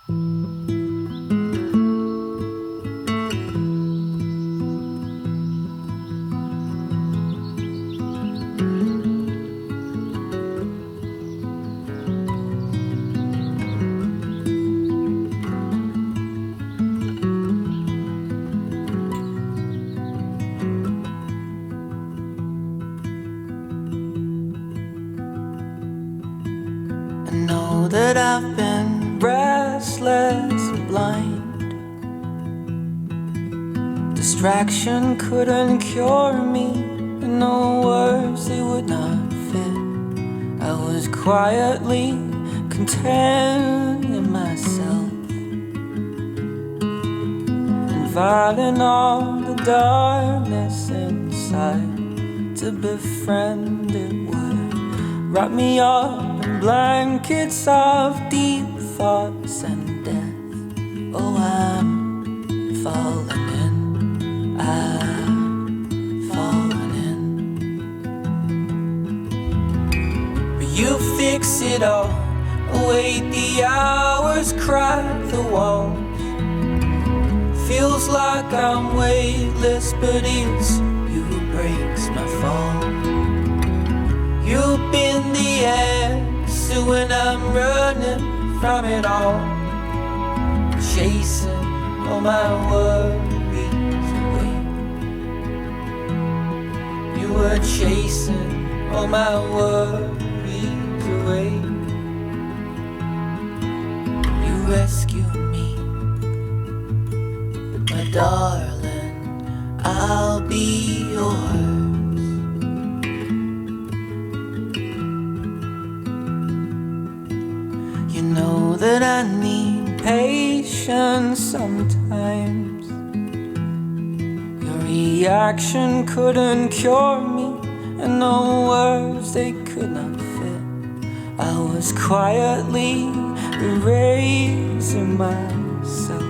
I know that I've been restless and blind. Distraction couldn't cure me, and no words they would not fit. I was quietly content in myself, inviting all the darkness inside to befriend it would wrap me up in blankets of deep thoughts and death. Oh, I'm falling in, I'm falling in. But you fix it all, await the hours, crack the walls. Feels like I'm weightless, but it's you who breaks my fall. You've been the answer when I'm running from it all, chasing all my worries away. You were chasing all my worries away. You rescued me, my darling, I'll be yours. You know that I need patience sometimes. Your reaction couldn't cure me, and no words they could not fit. I was quietly erasing myself,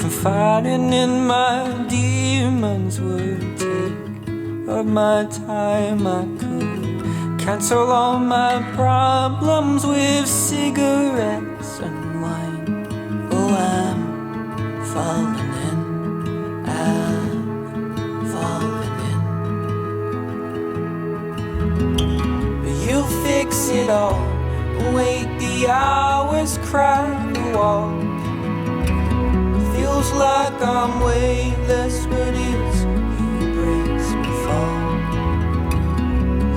confiding in my demons would take of my time. I could cancel all my problems with cigarettes and wine. Oh, I'm falling in, I'm falling in. But you fix it all, wait the hours, crack the walls. Feels like I'm weightless, but it's you who breaks me fall.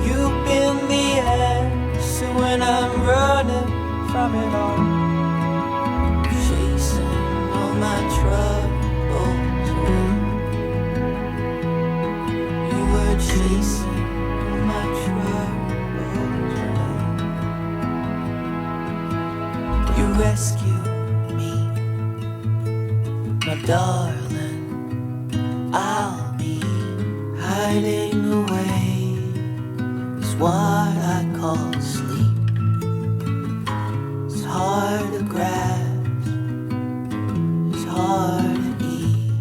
You've been the answer when I'm running from it all, chasing all my troubles away. You were chasing all my troubles away. You rescued me, my darling, I'll be hiding away. It's what I call sleep. It's hard to grasp, it's hard to eat.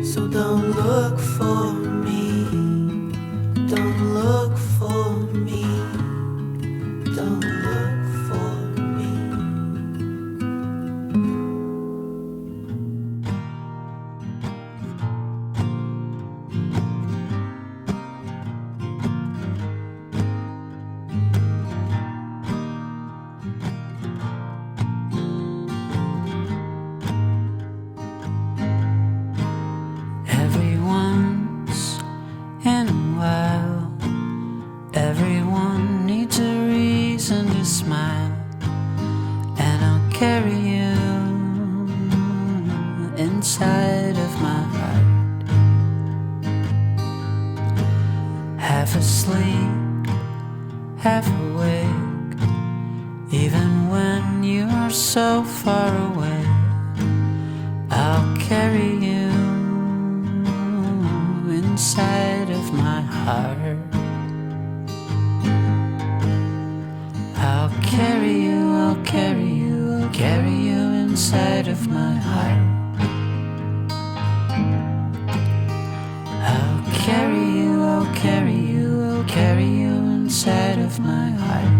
So don't look for me, don't look for me, don't look for me. Every once in a while, everyone needs a reason to smile, and I'll carry you inside of my heart. Half asleep, half awake, even when you are so far away, I'll carry you inside of my heart. I'll carry you, I'll carry you, I'll carry you inside of my heart. I'll carry you, I'll carry you, I'll carry you inside of my heart.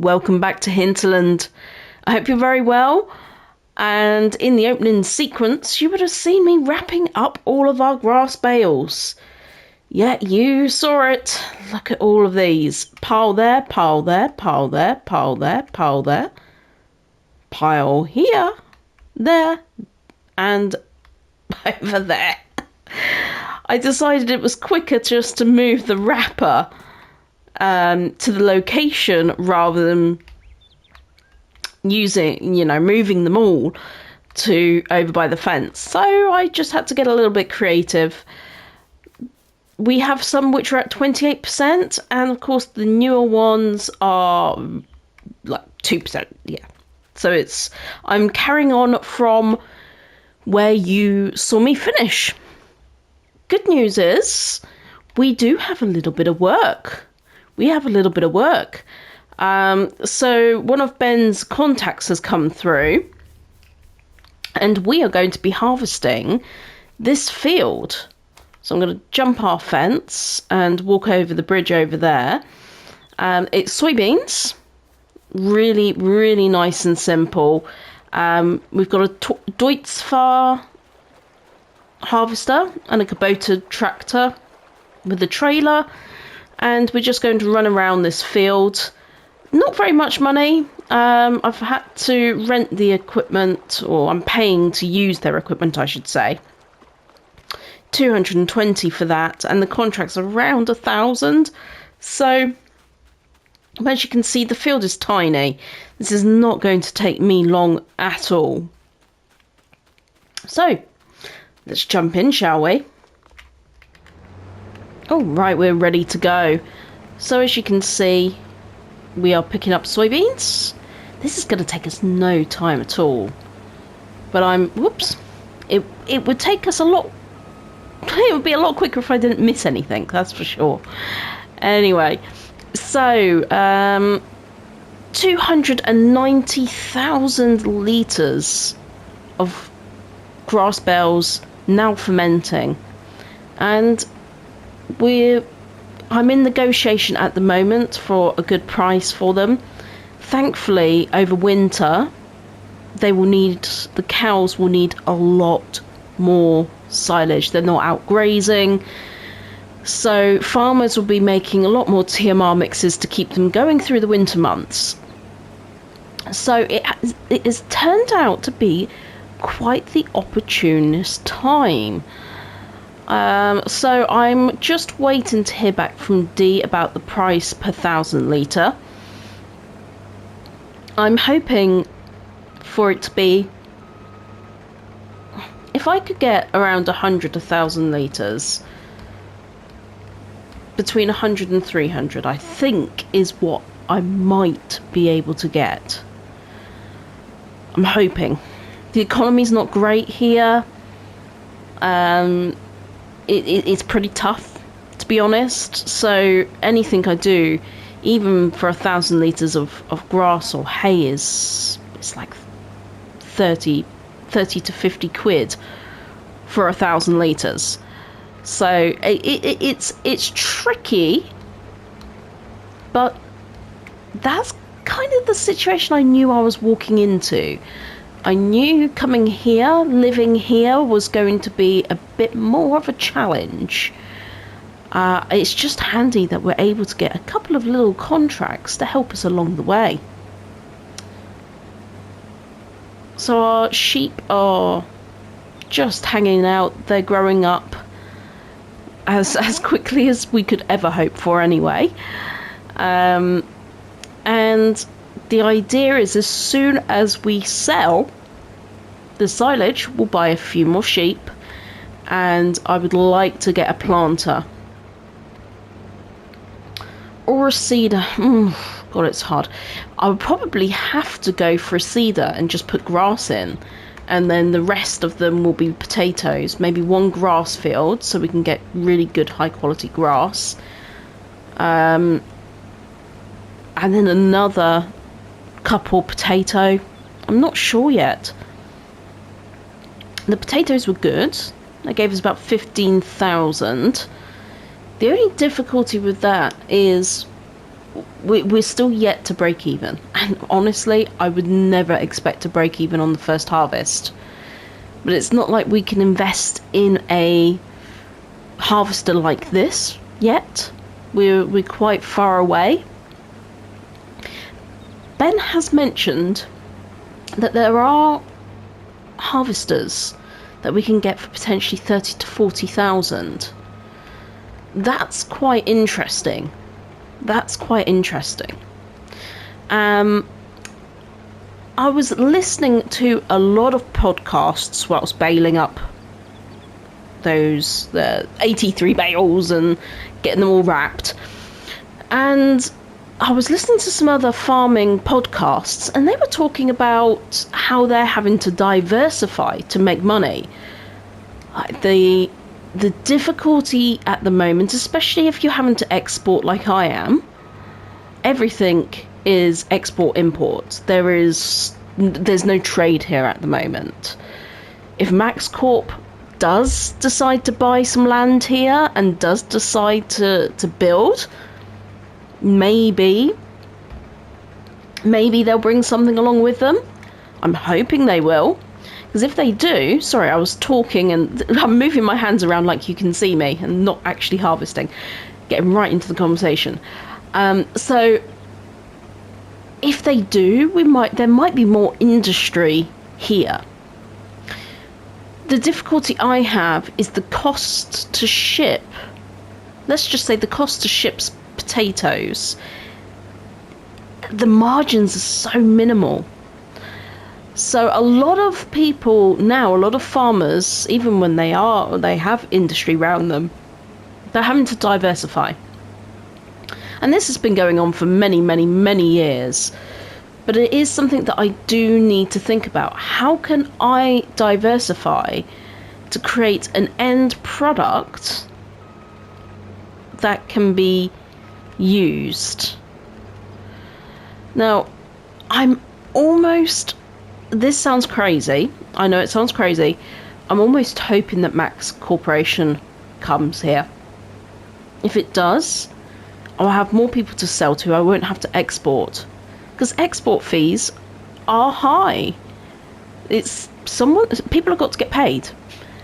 welcome back to Hinterland. I hope you're very well. And in the opening sequence, you would have seen me wrapping up all of our grass bales. Yeah, you saw it. Look at all of these. Pile there, pile there, pile there, pile there, pile there. Pile here, there, and over there. I decided it was quicker just to move the wrapper to the location rather than moving them all to over by the fence. So I just had to get a little bit creative. We have some which are at 28%, and of course the newer ones are like 2%. Yeah. So I'm carrying on from where you saw me finish. Good news is we do have a little bit of work. So one of Ben's contacts has come through, and we are going to be harvesting this field. So I'm going to jump our fence and walk over the bridge over there. It's soybeans. Really, really nice and simple. We've got a Deutz-Fahr harvester and a Kubota tractor with a trailer, and we're just going to run around this field. Not very much money. I've had to rent the equipment, or I'm paying to use their equipment, I should say. 220 for that, and the contract's around 1,000. So, as you can see, the field is tiny. This is not going to take me long at all. So, let's jump in, shall we? All right, we're ready to go. So, as you can see, we are picking up soybeans. This is going to take us no time at all. But it would take us it would be a lot quicker if I didn't miss anything, that's for sure. Anyway, so 290,000 litres of grass bales now fermenting. And I'm in negotiation at the moment for a good price for them. Thankfully, over winter, the cows will need a lot more silage. They're not out grazing. So farmers will be making a lot more TMR mixes to keep them going through the winter months. So it has turned out to be quite the opportunist time. So I'm just waiting to hear back from Dee about the price per 1,000 litre. I'm hoping for it to be, if I could get around 1,000 litres, between 100 and 300, I think is what I might be able to get. I'm hoping. The economy's not great here. It's pretty tough, to be honest. So anything I do, even for 1,000 litres of grass or hay, it's like 30 to 50 quid for 1,000 litres. So it's tricky, but that's kind of the situation I knew I was walking into. I knew coming here, living here, was going to be a bit more of a challenge. It's just handy that we're able to get a couple of little contracts to help us along the way. So our sheep are just hanging out. They're growing up as quickly as we could ever hope for anyway. And the idea is, as soon as we sell the silage, we'll buy a few more sheep, and I would like to get a planter or a seeder. God, it's hard. I would probably have to go for a seeder and just put grass in, and then the rest of them will be potatoes. Maybe one grass field so we can get really good high quality grass, and then another couple potato. I'm not sure yet. The potatoes were good. They gave us about 15,000. The only difficulty with that is we're still yet to break even. And honestly, I would never expect to break even on the first harvest. But it's not like we can invest in a harvester like this yet. We're quite far away. Ben has mentioned that there are harvesters that we can get for potentially 30 to 40,000. That's quite interesting. I was listening to a lot of podcasts while I was baling up those 83 bales and getting them all wrapped. And I was listening to some other farming podcasts, and they were talking about how they're having to diversify to make money. The difficulty at the moment, especially if you're having to export like I am, everything is export import. There's no trade here at the moment. If Max Corp does decide to buy some land here and does decide to build, maybe they'll bring something along with them. I'm hoping they will. Because if they do... Sorry, I was talking and I'm moving my hands around like you can see me and not actually harvesting. Getting right into the conversation. So if they do, there might be more industry here. The difficulty I have is the cost to ship. Let's just say the cost to ship potatoes. The margins are so minimal. So a lot of people now, a lot of farmers, even when they have industry around them, they're having to diversify. And this has been going on for many, many, many years. But it is something that I do need to think about. How can I diversify to create an end product that can be used? Now, this sounds crazy. I know it sounds crazy. I'm almost hoping that Max Corporation comes here. If it does, I'll have more people to sell to. I won't have to export. Because export fees are high. People have got to get paid.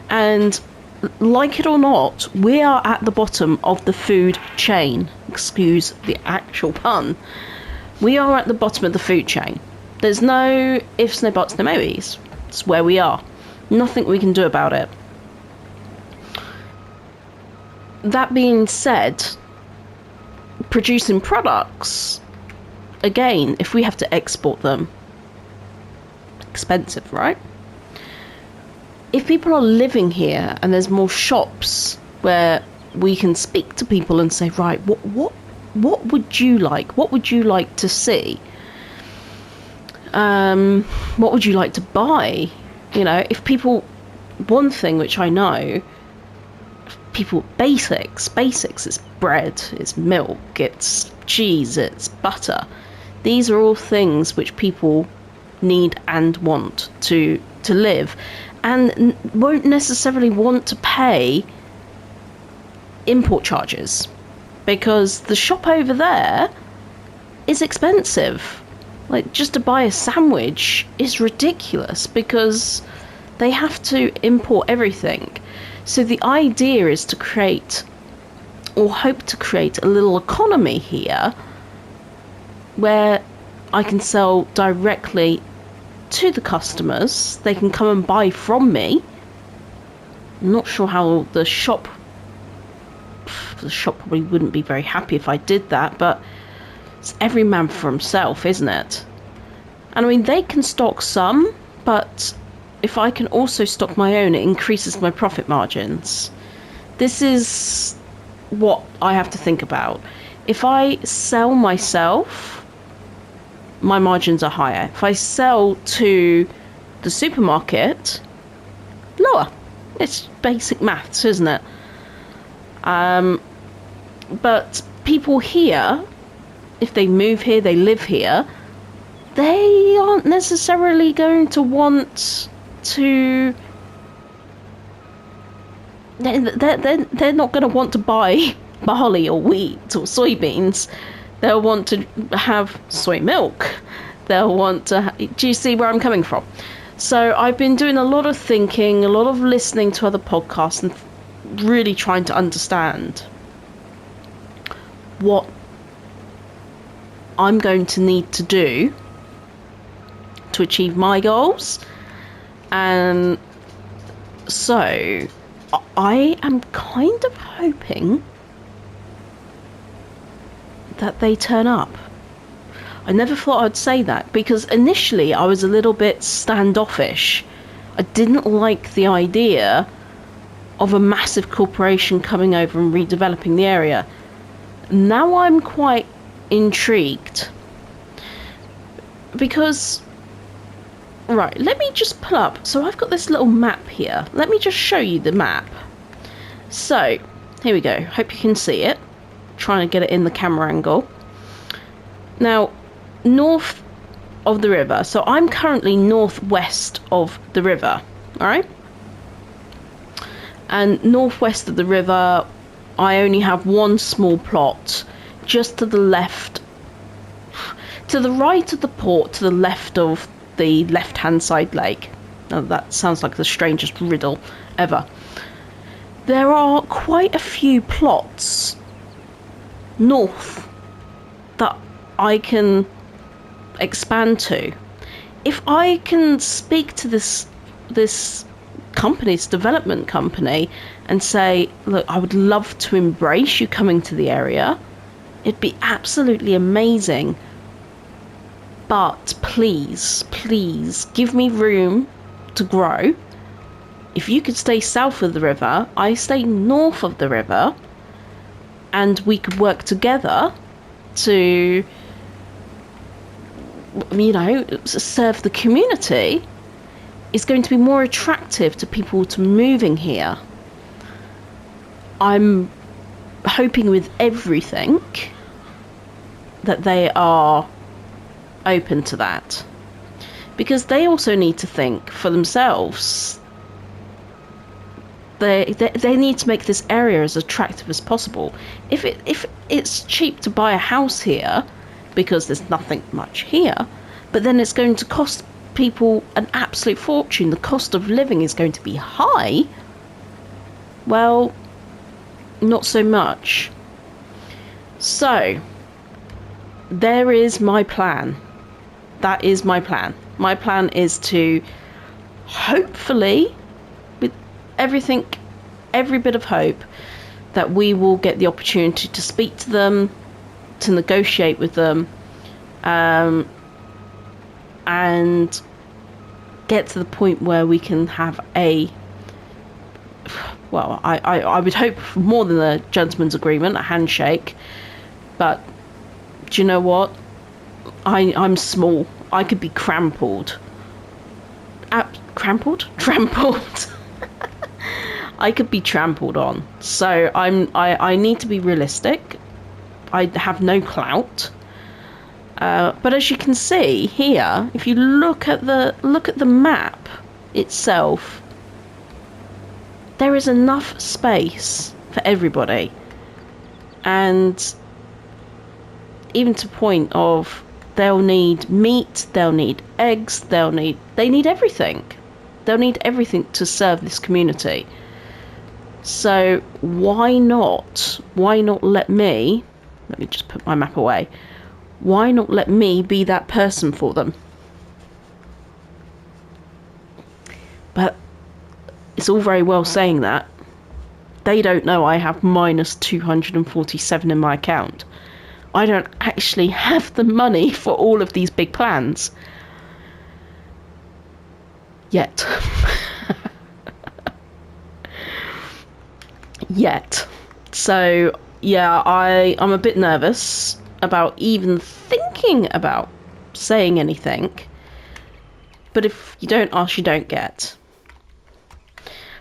And like it or not, we are at the bottom of the food chain. Excuse the actual pun. We are at the bottom of the food chain. There's no ifs, no buts, no maybes. It's where we are. Nothing we can do about it. That being said, producing products, again, if we have to export them, expensive, right? If people are living here and there's more shops where we can speak to people and say, right, what would you like? What would you like to see? What would you like to buy? You know, if people, one thing which I know, people, basics, it's bread, it's milk, it's cheese, it's butter. These are all things which people need and want to live, and won't necessarily want to pay import charges, because the shop over there is expensive. Like, just to buy a sandwich is ridiculous because they have to import everything. So the idea is to create, or hope to create, a little economy here where I can sell directly to the customers. They can come and buy from me. I'm not sure how the shop probably wouldn't be very happy if I did that, but it's every man for himself, isn't it? And I mean, they can stock some, but if I can also stock my own, it increases my profit margins. This is what I have to think about. If I sell myself, my margins are higher. If I sell to the supermarket, lower. It's basic maths, isn't it? But people here, if they move here, they live here, they aren't necessarily going to want to... They're not going to want to buy barley or wheat or soybeans They'll want to have soy milk. They'll want to... Do you see where I'm coming from? So I've been doing a lot of thinking, a lot of listening to other podcasts, and really trying to understand what I'm going to need to do to achieve my goals. And so I am kind of hoping that they turn up. I never thought I'd say that, because initially I was a little bit standoffish. I didn't like the idea of a massive corporation coming over and redeveloping the area. Now I'm quite intrigued, because, right, let me just pull up. So I've got this little map here. Let me just show you the map. So here we go. Hope you can see it. Trying to get it in the camera angle. Now, north of the river, so I'm currently northwest of the river, all right? And northwest of the river, I only have one small plot just to the left, to the right of the port, to the left of the left-hand side lake. Now that sounds like the strangest riddle ever. There are quite a few plots north that I can expand to. If I can speak to this development company, and say, look, I would love to embrace you coming to the area, it'd be absolutely amazing, but please give me room to grow. If you could stay south of the river, I stay north of the river, and we could work together to, you know, serve the community, is going to be more attractive to people to moving here. I'm hoping with everything that they are open to that, because they also need to think for themselves. They need to make this area as attractive as possible. If it's cheap to buy a house here, because there's nothing much here, but then it's going to cost people an absolute fortune, the cost of living is going to be high, well, not so much. So there is my plan. That is my plan. My plan is to hopefully, with everything, every bit of hope, that we will get the opportunity to speak to them, to negotiate with them, and get to the point where we can have a, well, I would hope for more than a gentleman's agreement, a handshake. But do you know what? I'm small. I could be trampled. Trampled. I could be trampled on. So I need to be realistic. I have no clout. But as you can see here, if you look at the map itself, there is enough space for everybody, and even to point of they'll need meat, they'll need eggs, they need everything. They'll need everything to serve this community. So why not let me just put my map away. Why not let me be that person for them? But it's all very well saying that. They don't know I have minus 247 in my account. I don't actually have the money for all of these big plans. Yet. Yet. So, yeah, I'm a bit nervous about even thinking about saying anything. But if you don't ask, you don't get.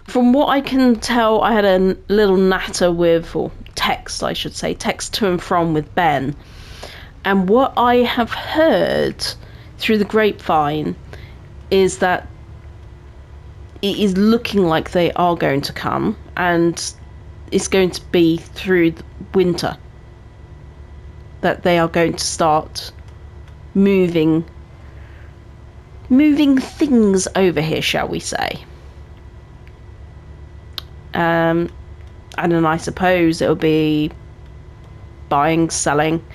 From what I can tell, I had a little natter with, or text to and from with Ben. And what I have heard through the grapevine is that it is looking like they are going to come, and it's going to be through the winter. that they are going to start moving things over here, shall we say. And then I suppose it'll be buying, selling.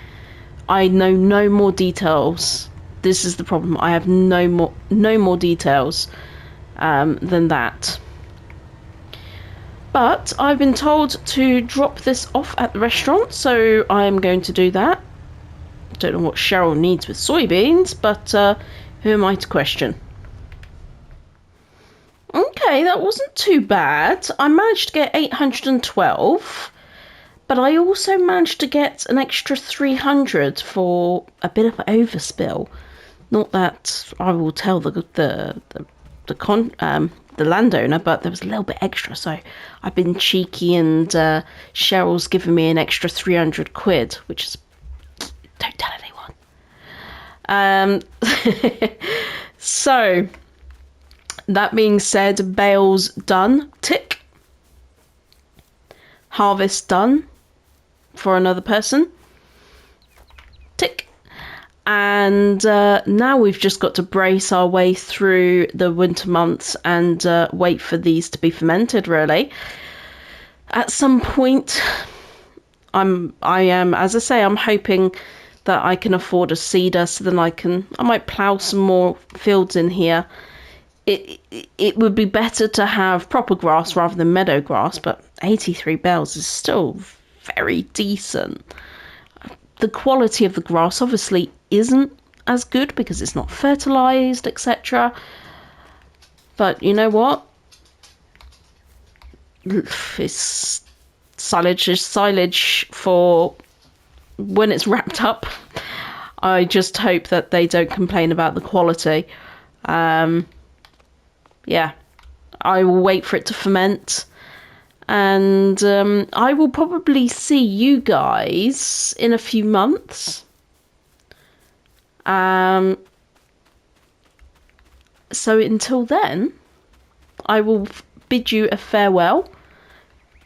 I know no more details. This is the problem. I have no more details than that. But I've been told to drop this off at the restaurant, so I'm going to do that. Don't know what Cheryl needs with soybeans, but who am I to question? Okay, that wasn't too bad. I managed to get 812, but I also managed to get an extra 300 for a bit of overspill. Not that I will tell the landowner, but there was a little bit extra, so I've been cheeky, and Cheryl's given me an extra 300 quid, which is, don't tell anyone. So that being said, bales done, tick. Harvest done for another person, tick. And now we've just got to brace our way through the winter months and wait for these to be fermented, really. At some point, I am, as I say, I'm hoping that I can afford a seeder, so then I might plough some more fields in here. It would be better to have proper grass rather than meadow grass, but 83 bales is still very decent. The quality of the grass obviously isn't as good because it's not fertilised, etc. But you know what? It's silage for when it's wrapped up. I just hope that they don't complain about the quality. Yeah, I will wait for it to ferment, and I will probably see you guys in a few months. So until then, I will bid you a farewell.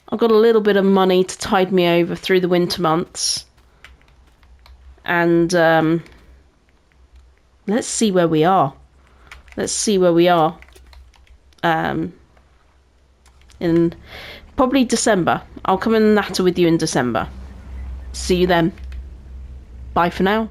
I've got a little bit of money to tide me over through the winter months, and let's see where we are. In probably December. I'll come and natter with you in December. See you then. Bye for now.